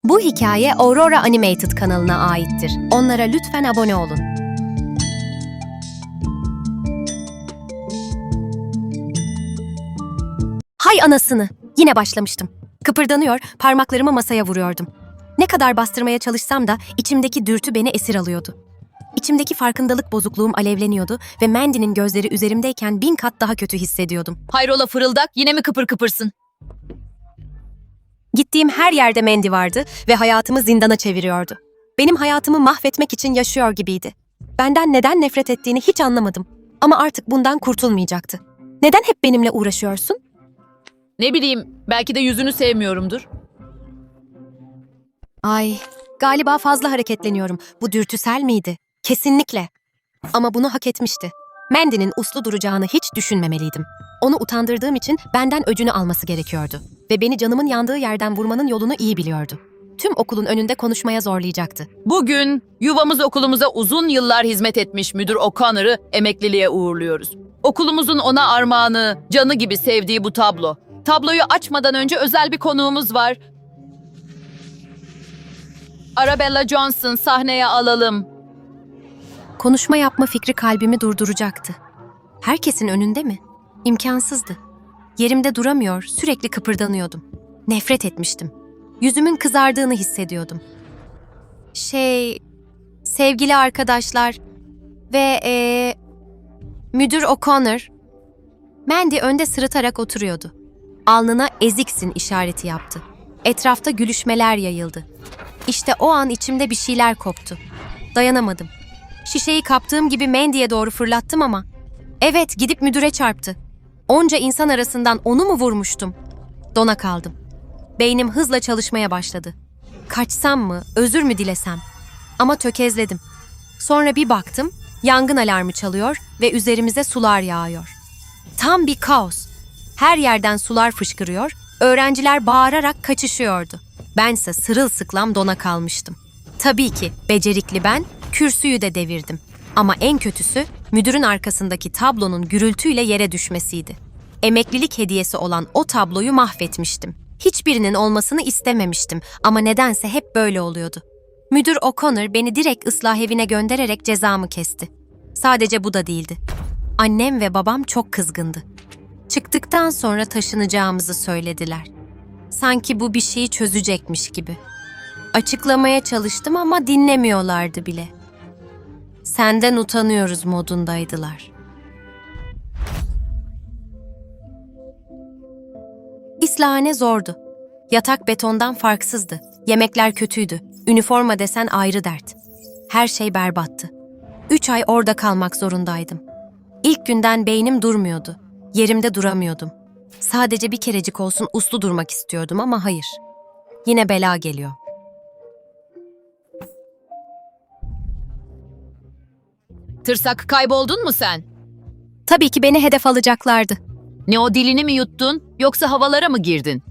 Bu hikaye Aurora Animated kanalına aittir. Onlara lütfen abone olun. Hay anasını! Yine başlamıştım. Kıpırdanıyor, parmaklarımı masaya vuruyordum. Ne kadar bastırmaya çalışsam da içimdeki dürtü beni esir alıyordu. İçimdeki farkındalık bozukluğum alevleniyordu ve Mandy'nin gözleri üzerimdeyken 1000 kat daha kötü hissediyordum. Hayrola fırıldak, yine mi kıpır kıpırsın? Gittiğim her yerde Mandy vardı ve hayatımı zindana çeviriyordu. Benim hayatımı mahvetmek için yaşıyor gibiydi. Benden neden nefret ettiğini hiç anlamadım. Ama artık bundan kurtulmayacaktı. Neden hep benimle uğraşıyorsun? Ne bileyim, belki de yüzünü sevmiyorumdur. Ay, galiba fazla hareketleniyorum. Bu dürtüsel miydi? Kesinlikle. Ama bunu hak etmişti. Mandy'nin uslu duracağını hiç düşünmemeliydim. Onu utandırdığım için benden öcünü alması gerekiyordu. Ve beni canımın yandığı yerden vurmanın yolunu iyi biliyordu. Tüm okulun önünde konuşmaya zorlayacaktı. Bugün yuvamız okulumuza uzun yıllar hizmet etmiş müdür O'Connor'ı emekliliğe uğurluyoruz. Okulumuzun ona armağanı, canı gibi sevdiği bu tablo. Tabloyu açmadan önce özel bir konuğumuz var. Arabella Johnson, sahneye alalım. Konuşma yapma fikri kalbimi durduracaktı. Herkesin önünde mi? İmkansızdı. Yerimde duramıyor, sürekli kıpırdanıyordum. Nefret etmiştim. Yüzümün kızardığını hissediyordum. Sevgili arkadaşlar ve Müdür O'Connor. Mandy önde sırıtarak oturuyordu. Alnına eziksin işareti yaptı. Etrafta gülüşmeler yayıldı. İşte o an içimde bir şeyler koptu. Dayanamadım. Şişeyi kaptığım gibi Mandy'ye doğru fırlattım ama... Evet, gidip müdüre çarptı. Onca insan arasından onu mu vurmuştum? Dona kaldım. Beynim hızla çalışmaya başladı. Kaçsam mı, özür mü dilesem? Ama tökezledim. Sonra bir baktım, yangın alarmı çalıyor ve üzerimize sular yağıyor. Tam bir kaos. Her yerden sular fışkırıyor, öğrenciler bağırarak kaçışıyordu. Bense sırılsıklam dona kalmıştım. Tabii ki becerikli ben, kürsüyü de devirdim. Ama en kötüsü müdürün arkasındaki tablonun gürültüyle yere düşmesiydi. Emeklilik hediyesi olan o tabloyu mahvetmiştim. Hiçbirinin olmasını istememiştim ama nedense hep böyle oluyordu. Müdür O'Connor beni direkt ıslah evine göndererek cezamı kesti. Sadece bu da değildi. Annem ve babam çok kızgındı. Çıktıktan sonra taşınacağımızı söylediler. Sanki bu bir şeyi çözecekmiş gibi. Açıklamaya çalıştım ama dinlemiyorlardı bile. Senden utanıyoruz modundaydılar. İslahane zordu. Yatak betondan farksızdı. Yemekler kötüydü. Üniforma desen ayrı dert. Her şey berbattı. 3 ay orada kalmak zorundaydım. İlk günden beynim durmuyordu. Yerimde duramıyordum. Sadece bir kerecik olsun uslu durmak istiyordum ama hayır. Yine bela geliyor. Tırsak, kayboldun mu sen? Tabii ki beni hedef alacaklardı. Ne o, dilini mi yuttun yoksa havalara mı girdin?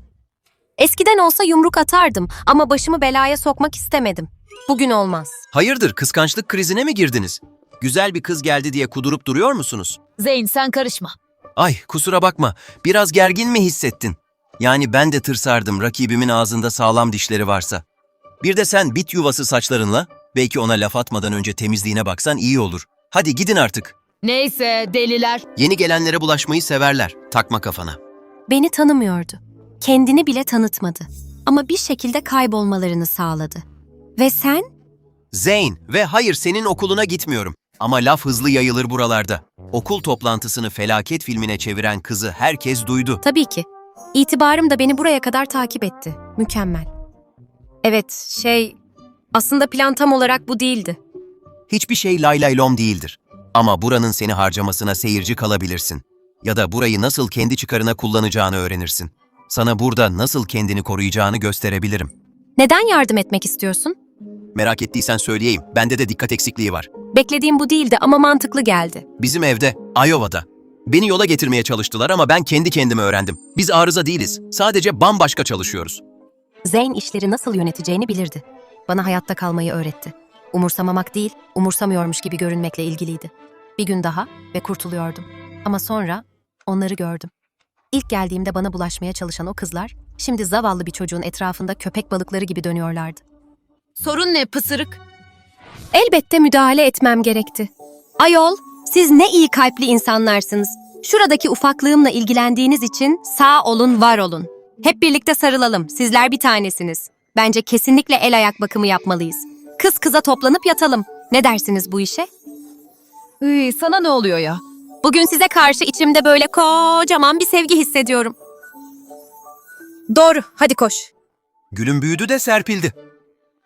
Eskiden olsa yumruk atardım ama başımı belaya sokmak istemedim. Bugün olmaz. Hayırdır, kıskançlık krizine mi girdiniz? Güzel bir kız geldi diye kudurup duruyor musunuz? Zeyn, sen karışma. Ay, kusura bakma, biraz gergin mi hissettin? Yani ben de tırsardım rakibimin ağzında sağlam dişleri varsa. Bir de sen bit yuvası saçlarınla, belki ona laf atmadan önce temizliğine baksan iyi olur. Hadi gidin artık. Neyse, deliler. Yeni gelenlere bulaşmayı severler, takma kafana. Beni tanımıyordu. Kendini bile tanıtmadı. Ama bir şekilde kaybolmalarını sağladı. Ve sen? Zeyn ve hayır senin okuluna gitmiyorum. Ama laf hızlı yayılır buralarda. Okul toplantısını felaket filmine çeviren kızı herkes duydu. Tabii ki. İtibarım da beni buraya kadar takip etti. Mükemmel. Evet, aslında plan tam olarak bu değildi. Hiçbir şey lay lay lom değildir. Ama buranın seni harcamasına seyirci kalabilirsin. Ya da burayı nasıl kendi çıkarına kullanacağını öğrenirsin. Sana burada nasıl kendini koruyacağını gösterebilirim. Neden yardım etmek istiyorsun? Merak ettiysen söyleyeyim, bende de dikkat eksikliği var. Beklediğim bu değildi ama mantıklı geldi. Bizim evde, Iowa'da. Beni yola getirmeye çalıştılar ama ben kendi kendime öğrendim. Biz arıza değiliz, sadece bambaşka çalışıyoruz. Zeyn işleri nasıl yöneteceğini bilirdi. Bana hayatta kalmayı öğretti. Umursamamak değil, umursamıyormuş gibi görünmekle ilgiliydi. Bir gün daha ve kurtuluyordum. Ama sonra onları gördüm. İlk geldiğimde bana bulaşmaya çalışan o kızlar Şimdi zavallı bir çocuğun etrafında köpek balıkları gibi dönüyorlardı. Sorun ne pısırık? Elbette müdahale etmem gerekti. Ayol, siz ne iyi kalpli insanlarsınız. Şuradaki ufaklığımla ilgilendiğiniz için sağ olun, var olun. Hep birlikte sarılalım, sizler bir tanesiniz. Bence kesinlikle el ayak bakımı yapmalıyız. Kız kıza toplanıp yatalım. Ne dersiniz bu işe? Sana ne oluyor ya? Bugün size karşı içimde böyle kocaman bir sevgi hissediyorum. Doğru, hadi koş. Gülüm büyüdü de serpildi.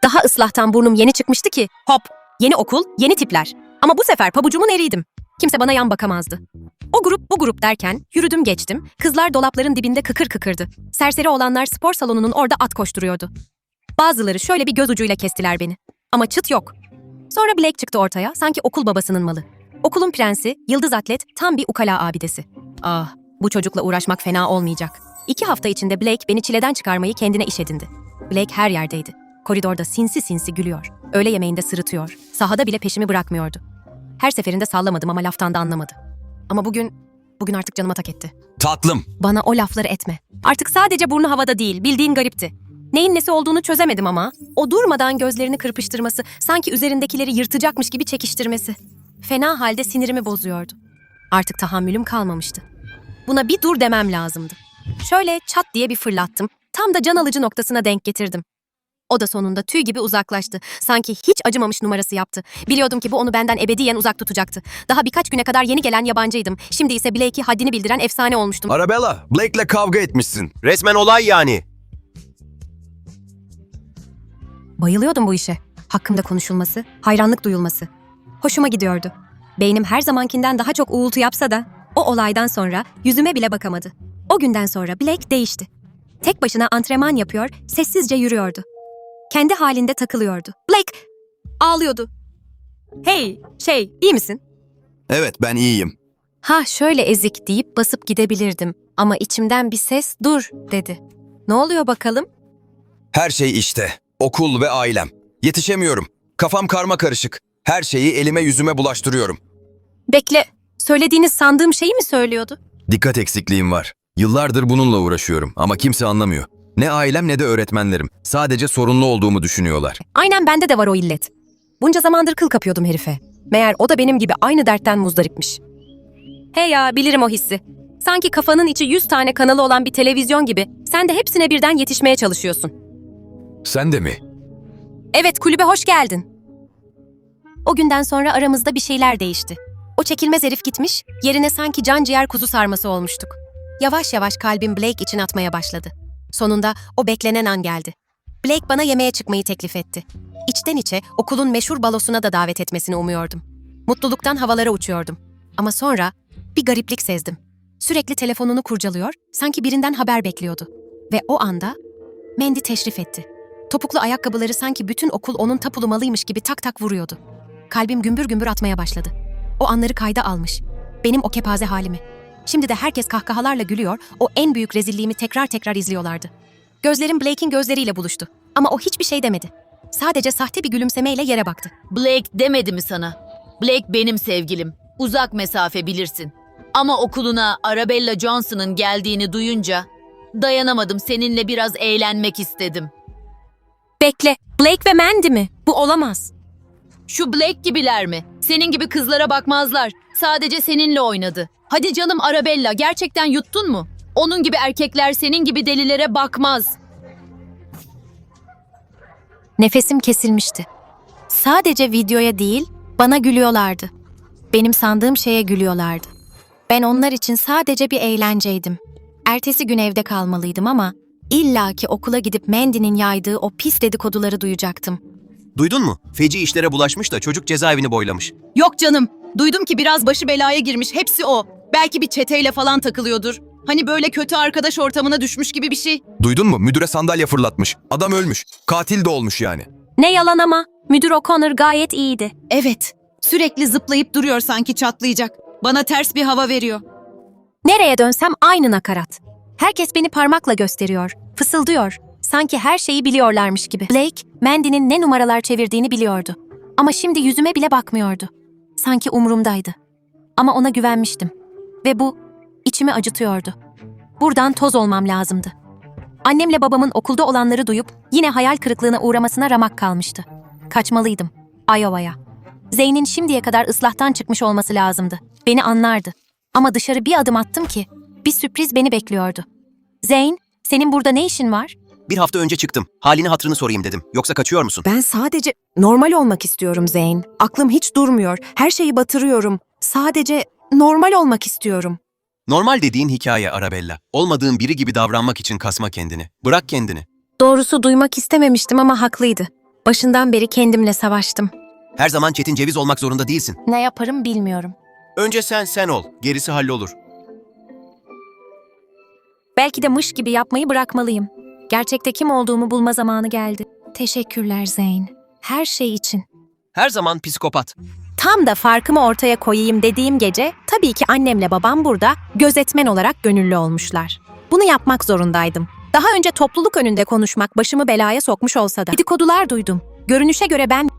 Daha ıslahtan burnum yeni çıkmıştı ki. Hop, yeni okul, yeni tipler. Ama bu sefer pabucumun eriydim. Kimse bana yan bakamazdı. O grup bu grup derken yürüdüm geçtim. Kızlar dolapların dibinde kıkır kıkırdı. Serseri olanlar spor salonunun orada at koşturuyordu. Bazıları şöyle bir göz ucuyla kestiler beni. Ama çıt yok. Sonra Blake çıktı ortaya, sanki okul babasının malı. Okulun prensi, yıldız atlet, tam bir ukala abidesi. Ah, bu çocukla uğraşmak fena olmayacak. 2 hafta içinde Blake beni çileden çıkarmayı kendine iş edindi. Blake her yerdeydi. Koridorda sinsi sinsi gülüyor. Öğle yemeğinde sırıtıyor. Sahada bile peşimi bırakmıyordu. Her seferinde sallamadım ama laftan da anlamadı. Ama bugün artık canıma tak etti. Tatlım. Bana o lafları etme. Artık sadece burnu havada değil, bildiğin garipti. Neyin nesi olduğunu çözemedim ama o durmadan gözlerini kırpıştırması, sanki üzerindekileri yırtacakmış gibi çekiştirmesi. Fena halde sinirimi bozuyordu. Artık tahammülüm kalmamıştı. Buna bir dur demem lazımdı. Şöyle çat diye bir fırlattım. Tam da can alıcı noktasına denk getirdim. O da sonunda tüy gibi uzaklaştı. Sanki hiç acımamış numarası yaptı. Biliyordum ki bu onu benden ebediyen uzak tutacaktı. Daha birkaç güne kadar yeni gelen yabancıydım. Şimdi ise Blake'i haddini bildiren efsane olmuştum. Arabella, Blake'le kavga etmişsin. Resmen olay yani. Bayılıyordum bu işe. Hakkımda konuşulması, hayranlık duyulması. Hoşuma gidiyordu. Beynim her zamankinden daha çok uğultu yapsa da o olaydan sonra yüzüme bile bakamadı. O günden sonra Blake değişti. Tek başına antrenman yapıyor, sessizce yürüyordu. Kendi halinde takılıyordu. Blake ağlıyordu. Hey, iyi misin? Evet, ben iyiyim. Ha şöyle ezik deyip basıp gidebilirdim. Ama içimden bir ses dur dedi. Ne oluyor bakalım? Her şey işte. Okul ve ailem. Yetişemiyorum. Kafam karma karışık. Her şeyi elime yüzüme bulaştırıyorum. Bekle, söylediğiniz sandığım şeyi mi söylüyordu? Dikkat eksikliğim var. Yıllardır bununla uğraşıyorum ama kimse anlamıyor. Ne ailem ne de öğretmenlerim. Sadece sorunlu olduğumu düşünüyorlar. Aynen bende de var o illet. Bunca zamandır kıl kapıyordum herife. Meğer o da benim gibi aynı dertten muzdaripmiş. He ya, bilirim o hissi. Sanki kafanın içi 100 tane kanalı olan bir televizyon gibi sen de hepsine birden yetişmeye çalışıyorsun. Sen de mi? Evet, kulübe hoş geldin. O günden sonra aramızda bir şeyler değişti. O çekilmez herif gitmiş, yerine sanki can ciğer kuzu sarması olmuştuk. Yavaş yavaş kalbim Blake için atmaya başladı. Sonunda o beklenen an geldi. Blake bana yemeğe çıkmayı teklif etti. İçten içe okulun meşhur balosuna da davet etmesini umuyordum. Mutluluktan havalara uçuyordum. Ama sonra bir gariplik sezdim. Sürekli telefonunu kurcalıyor, sanki birinden haber bekliyordu. Ve o anda Mandy teşrif etti. Topuklu ayakkabıları sanki bütün okul onun tapulu malıymış gibi tak tak vuruyordu. Kalbim gümbür gümbür atmaya başladı. O anları kayda almış. Benim o kepaze halimi. Şimdi de herkes kahkahalarla gülüyor, o en büyük rezilliğimi tekrar tekrar izliyorlardı. Gözlerim Blake'in gözleriyle buluştu. Ama o hiçbir şey demedi. Sadece sahte bir gülümsemeyle yere baktı. Blake demedi mi sana? Blake benim sevgilim. Uzak mesafe bilirsin. Ama okuluna Arabella Johnson'ın geldiğini duyunca dayanamadım, seninle biraz eğlenmek istedim. Bekle, Blake ve Mandy mi? Bu olamaz. Şu Blake gibiler mi? Senin gibi kızlara bakmazlar. Sadece seninle oynadı. Hadi canım Arabella, gerçekten yuttun mu? Onun gibi erkekler senin gibi delilere bakmaz. Nefesim kesilmişti. Sadece videoya değil, bana gülüyorlardı. Benim sandığım şeye gülüyorlardı. Ben onlar için sadece bir eğlenceydim. Ertesi gün evde kalmalıydım ama illaki okula gidip Mandy'nin yaydığı o pis dedikoduları duyacaktım. Duydun mu? Feci işlere bulaşmış da çocuk cezaevini boylamış. Yok canım. Duydum ki biraz başı belaya girmiş. Hepsi o. Belki bir çeteyle falan takılıyordur. Hani böyle kötü arkadaş ortamına düşmüş gibi bir şey. Duydun mu? Müdüre sandalye fırlatmış. Adam ölmüş. Katil de olmuş yani. Ne yalan ama müdür O'Connor gayet iyiydi. Evet. Sürekli zıplayıp duruyor sanki çatlayacak. Bana ters bir hava veriyor. Nereye dönsem aynı nakarat. Herkes beni parmakla gösteriyor, fısıldıyor. Sanki her şeyi biliyorlarmış gibi. Blake, Mandy'nin ne numaralar çevirdiğini biliyordu. Ama şimdi yüzüme bile bakmıyordu. Sanki umurumdaydı. Ama ona güvenmiştim. Ve bu içimi acıtıyordu. Buradan toz olmam lazımdı. Annemle babamın okulda olanları duyup yine hayal kırıklığına uğramasına ramak kalmıştı. Kaçmalıydım. Iowa'ya. Zane'in şimdiye kadar ıslahtan çıkmış olması lazımdı. Beni anlardı. Ama dışarı bir adım attım ki bir sürpriz beni bekliyordu. Zane, senin burada ne işin var? Bir hafta önce çıktım. Halini hatırını sorayım dedim. Yoksa kaçıyor musun? Ben sadece normal olmak istiyorum Zeyn. Aklım hiç durmuyor. Her şeyi batırıyorum. Sadece normal olmak istiyorum. Normal dediğin hikaye Arabella. Olmadığın biri gibi davranmak için kasma kendini. Bırak kendini. Doğrusu duymak istememiştim ama haklıydı. Başından beri kendimle savaştım. Her zaman çetin ceviz olmak zorunda değilsin. Ne yaparım bilmiyorum. Önce sen ol. Gerisi hallolur. Belki de mış gibi yapmayı bırakmalıyım. Gerçekte kim olduğumu bulma zamanı geldi. Teşekkürler Zane. Her şey için. Her zaman psikopat. Tam da farkımı ortaya koyayım dediğim gece tabii ki annemle babam burada gözetmen olarak gönüllü olmuşlar. Bunu yapmak zorundaydım. Daha önce topluluk önünde konuşmak başımı belaya sokmuş olsa da dedikodular duydum. Görünüşe göre ben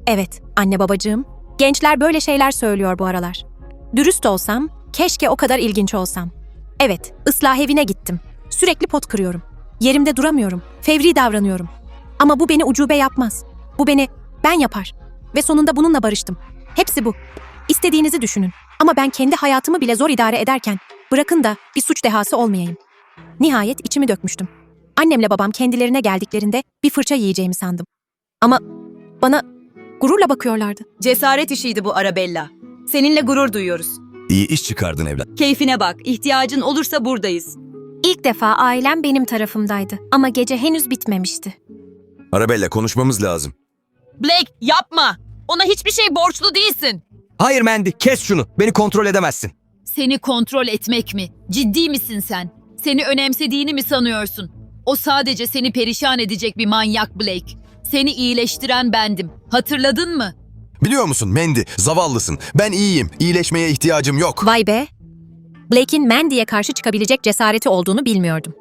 Evet, anne babacığım. Gençler böyle şeyler söylüyor bu aralar. Dürüst olsam, keşke o kadar ilginç olsam. Evet, ıslah evine gittim. Sürekli pot kırıyorum. Yerimde duramıyorum. Fevri davranıyorum. Ama bu beni ucube yapmaz. Bu beni ben yapar. Ve sonunda bununla barıştım. Hepsi bu. İstediğinizi düşünün. Ama ben kendi hayatımı bile zor idare ederken bırakın da bir suç dehası olmayayım. Nihayet içimi dökmüştüm. Annemle babam kendilerine geldiklerinde bir fırça yiyeceğimi sandım. Ama bana gururla bakıyorlardı. Cesaret işiydi bu Arabella. Seninle gurur duyuyoruz. İyi iş çıkardın evlat. Keyfine bak. İhtiyacın olursa buradayız. İlk defa ailem benim tarafımdaydı. Ama gece henüz bitmemişti. Arabella, konuşmamız lazım. Blake yapma. Ona hiçbir şey borçlu değilsin. Hayır Mandy, kes şunu. Beni kontrol edemezsin. Seni kontrol etmek mi? Ciddi misin sen? Seni önemsediğini mi sanıyorsun? O sadece seni perişan edecek bir manyak Blake. Seni iyileştiren bendim. Hatırladın mı? Biliyor musun Mandy, zavallısın. Ben iyiyim. İyileşmeye ihtiyacım yok. Vay be! Blake'in Mandy'ye karşı çıkabilecek cesareti olduğunu bilmiyordum.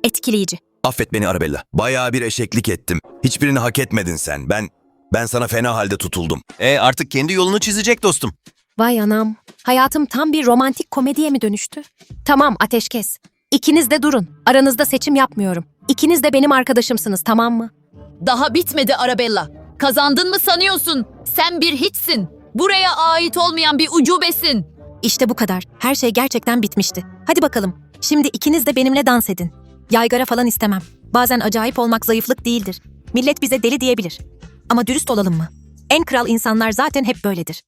Etkileyici. Affet beni Arabella. Bayağı bir eşeklik ettim. Hiçbirini hak etmedin sen. Ben sana fena halde tutuldum. Artık kendi yolunu çizecek dostum. Vay anam. Hayatım tam bir romantik komediye mi dönüştü? Tamam, ateşkes. İkiniz de durun. Aranızda seçim yapmıyorum. İkiniz de benim arkadaşımsınız, tamam mı? Daha bitmedi Arabella. Kazandın mı sanıyorsun? Sen bir hiçsin. Buraya ait olmayan bir ucubesin. İşte bu kadar. Her şey gerçekten bitmişti. Hadi bakalım. Şimdi ikiniz de benimle dans edin. Yaygara falan istemem. Bazen acayip olmak zayıflık değildir. Millet bize deli diyebilir. Ama dürüst olalım mı? En kral insanlar zaten hep böyledir.